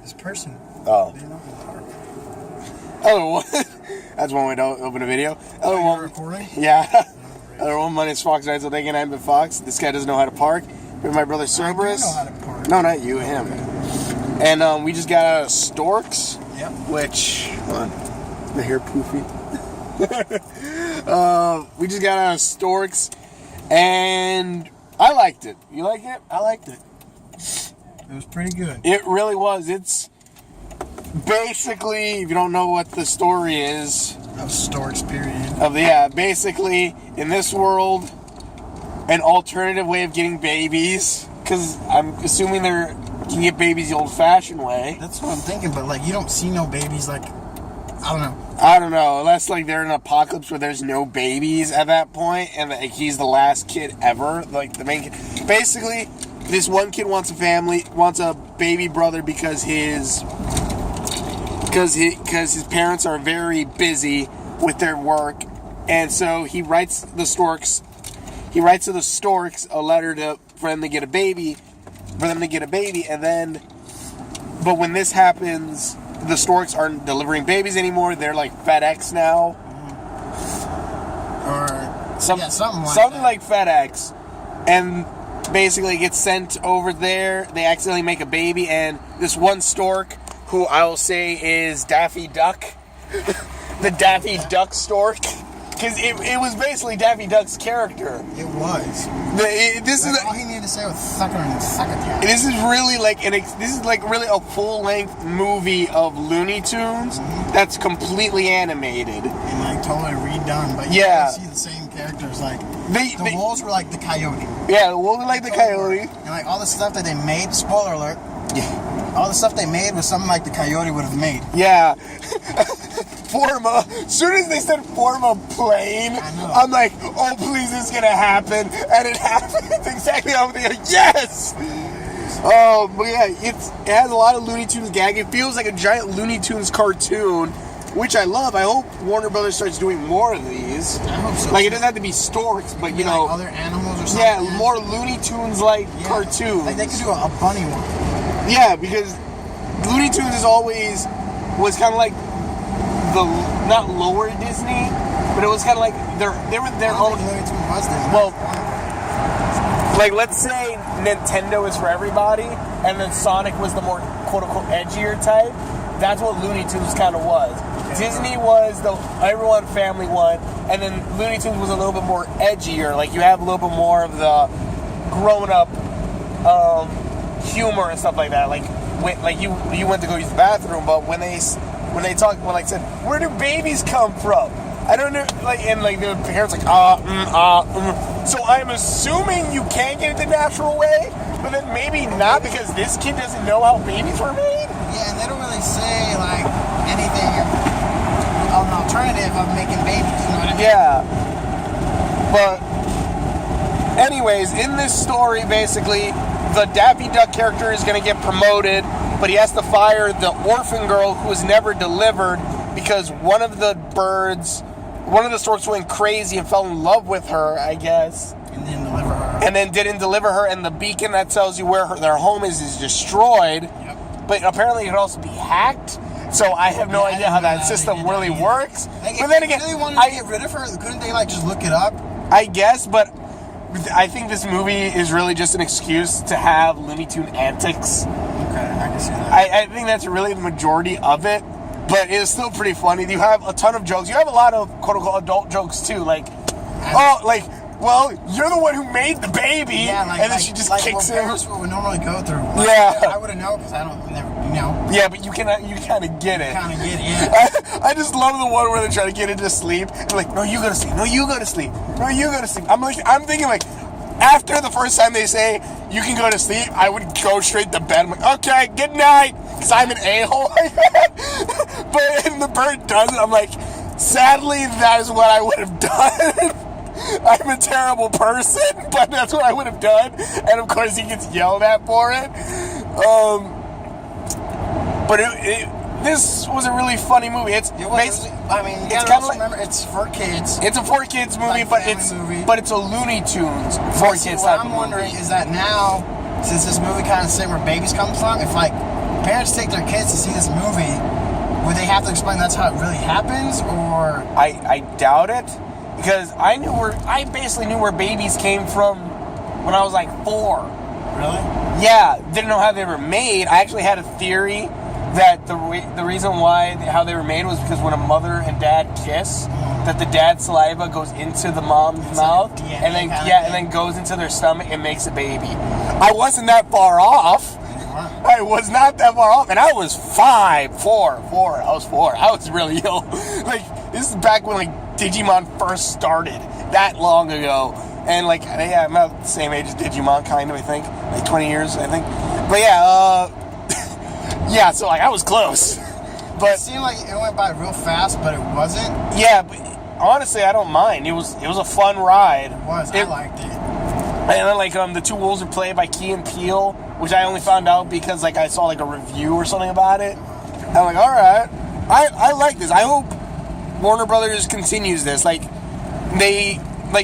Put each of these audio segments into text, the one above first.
This person. Oh. They know the park. Oh, that's one way to open a video. Other one, recording? Yeah. Other one, my name's Fox Nights with Thinking I'm Fox. This guy doesn't know how to park. With my brother Cerberus. I do know how to park. No, not you, him. And we just got out of Storks. Yep. Which, hold on, my hair poofy. We just got out of Storks, and I liked it. You like it? I liked it. It was pretty good. It really was. It's basically, if you don't know what the story is, Of Storks, period. Basically, in this world, an alternative way of getting babies, because I'm assuming you can get babies the old-fashioned way. That's what I'm thinking, but like you don't see no babies like, I don't know, unless like they're in an apocalypse where there's no babies at that point, and like, he's the last kid ever, like the main kid. Basically, this one kid wants a baby brother because his parents are very busy with their work, and so he writes to the Storks a letter for them to get a baby, and then, but when this happens, the Storks aren't delivering babies anymore. They're like FedEx now, or something like FedEx, and basically gets sent over there. They accidentally make a baby, and this one Stork, who I will say is Daffy Duck, the Daffy Duck Stork, because it was basically Daffy Duck's character. It was. All he needed to say was succotash. This is really really a full-length movie of Looney Tunes that's completely animated and like totally redone. But you see the same characters. Like the wolves were like the coyote. Yeah, the wolves were like the coyote. And like all the stuff that they made. Spoiler alert. Yeah. All the stuff they made was something like the coyote would have made. Yeah. As soon as they said form a plane, I'm like, oh, please, this is going to happen. And it happens exactly how they go, yes! But yeah, it has a lot of Looney Tunes gag. It feels like a giant Looney Tunes cartoon, which I love. I hope Warner Brothers starts doing more of these. I hope so. Like, it doesn't have to be Storks, but, you know. Like other animals or something. Yeah, more Looney Tunes-like cartoons. Like, they could do a bunny one. Yeah, because Looney Tunes was kind of like not lower Disney, but it was kind of like they were their own. Well, like let's say Nintendo is for everybody, and then Sonic was the more quote unquote edgier type. That's what Looney Tunes kind of was. Disney was the everyone family one, and then Looney Tunes was a little bit more edgier. Like you have a little bit more of the grown up humor and stuff like that. Like you went to go use the bathroom, but when they said, where do babies come from? I don't know, and the parents like, So I'm assuming you can get it the natural way, but then maybe not because this kid doesn't know how babies were made? Yeah, and they don't really say, anything an alternative of making babies, you know what I mean? Yeah. But, anyways, in this story, basically, the Daffy Duck character is going to get promoted, but he has to fire the orphan girl who was never delivered because one of the storks went crazy and fell in love with her, I guess. And then didn't deliver her, and the beacon that tells you where their home is destroyed. Yep. But apparently it can also be hacked, so I have no idea how that system really works. But then again, if they really wanted to get rid of her, couldn't they just look it up? I guess, but I think this movie is really just an excuse to have Looney Tune antics. Okay, I can see that. I think that's really the majority of it, but it is still pretty funny. You have a ton of jokes. You have a lot of quote-unquote adult jokes, too. Well, you're the one who made the baby, and then she just kicks him. That's what we normally go through. I wouldn't know because I don't never. Yeah, but you kind of get it. Yeah. I just love the one where they try to get into sleep. They're like, no, you go to sleep. No, you go to sleep. No, you go to sleep. I'm thinking after the first time they say you can go to sleep, I would go straight to bed. I'm like, okay, good night, because I'm an a-hole like that. But and the bird does it. I'm like, sadly, that is what I would have done. I'm a terrible person, but that's what I would have done. And of course, he gets yelled at for it. But this was a really funny movie. It's kind of remember it's for kids. It's a for kids movie, but it's a Looney Tunes for kids. What I'm wondering is that now, since this movie kind of saying where babies come from, if parents take their kids to see this movie, would they have to explain that's how it really happens, or? I doubt it, because I basically knew where babies came from when I was like 4. Really? Yeah, didn't know how they were made. I actually had a theory that the reason how they were made was because when a mother and dad kiss, that the dad's saliva goes into the mom's mouth, DNA and then kind of and then goes into their stomach and makes a baby. I wasn't that far off. I was not that far off, and I was 4. I was 4. I was really young. Like, this is back when like Digimon first started, that long ago. And like, yeah, I'm about the same age as Digimon, kind of, I think. Like 20 years, I think. But yeah, yeah, so like I was close. But it seemed like it went by real fast, but it wasn't. Yeah, but honestly, I don't mind. It was a fun ride. It was. I liked it. And then like the two wolves are played by Key and Peele, which I only found out because like I saw like a review or something about it. And I'm like, all right, I like this. I hope Warner Brothers continues this. Like they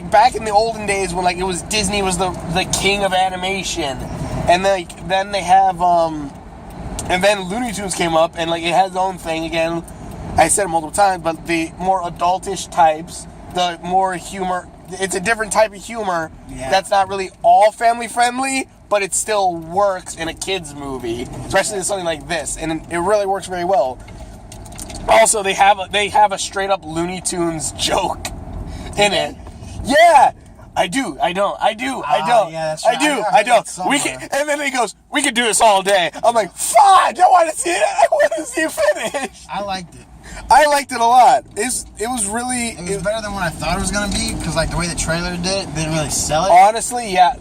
back in the olden days when like it was Disney was the king of animation, and then they have and then Looney Tunes came up and like it has its own thing again. I said it multiple times, but the more adultish types, the more humor. It's a different type of humor that's not really all family friendly, but it still works in a kids movie, especially in something like this, and it really works very well. Also, they have a straight up Looney Tunes joke in it. Yeah, I do. I don't. Yeah, that's right. I don't. We can, and then he goes, "We could do this all day." I'm like, "Fine, I want to see it. I want to see it finish." I liked it. I liked it a lot. It was really. It was better than what I thought it was gonna be, because like the way the trailer did it didn't really sell it. Honestly, yeah.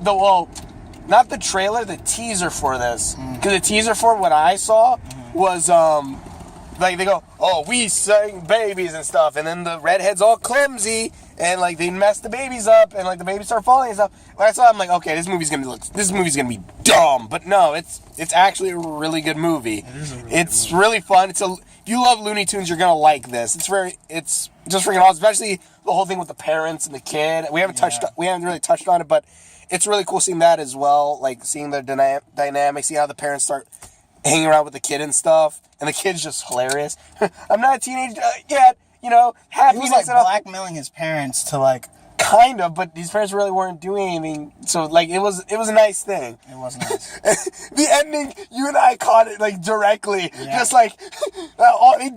Not the trailer, the teaser for this. Because the teaser for what I saw was like they go, "Oh, we sang babies and stuff," and then the redhead's all clumsy and like they mess the babies up and like the babies start falling and stuff. When I saw it, I'm like, okay, this movie's gonna be dumb. But no, it's actually a really good movie. It's really fun. If you love Looney Tunes, you're gonna like this. It's just freaking awesome, especially the whole thing with the parents and the kid. We haven't really touched on it, but it's really cool seeing that as well. Like seeing the dynamics, see how the parents start hanging around with the kid and stuff, and the kid's just hilarious. I'm not a teenager yet, happiness. He was like blackmailing his parents to like. Kind of, but these parents really weren't doing anything. So, like, it was a nice thing. It was nice. The ending, you and I caught it, like, directly. Yeah. Just, like, all they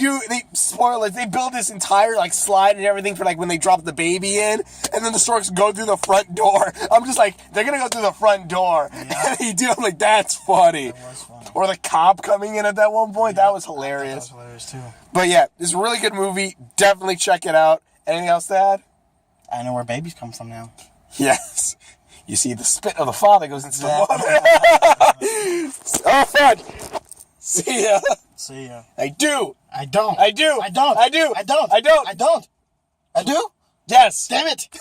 spoil it. They build this entire, like, slide and everything for, like, when they drop the baby in, and then the Storks go through the front door. I'm just like, they're gonna go through the front door. Yeah. And they do. I'm like, that's funny. That was funny. Or the cop coming in at that one point. Yeah, that was hilarious. That was hilarious, too. But, yeah, it's a really good movie. Definitely check it out. Anything else to add? I know where babies come from now. Yes. You see, the spit of the father goes into the mother. Oh, fun. See ya. See ya. I do. I don't. I do. I don't. I do. I don't. I don't. I don't. I do? Yes. Damn it.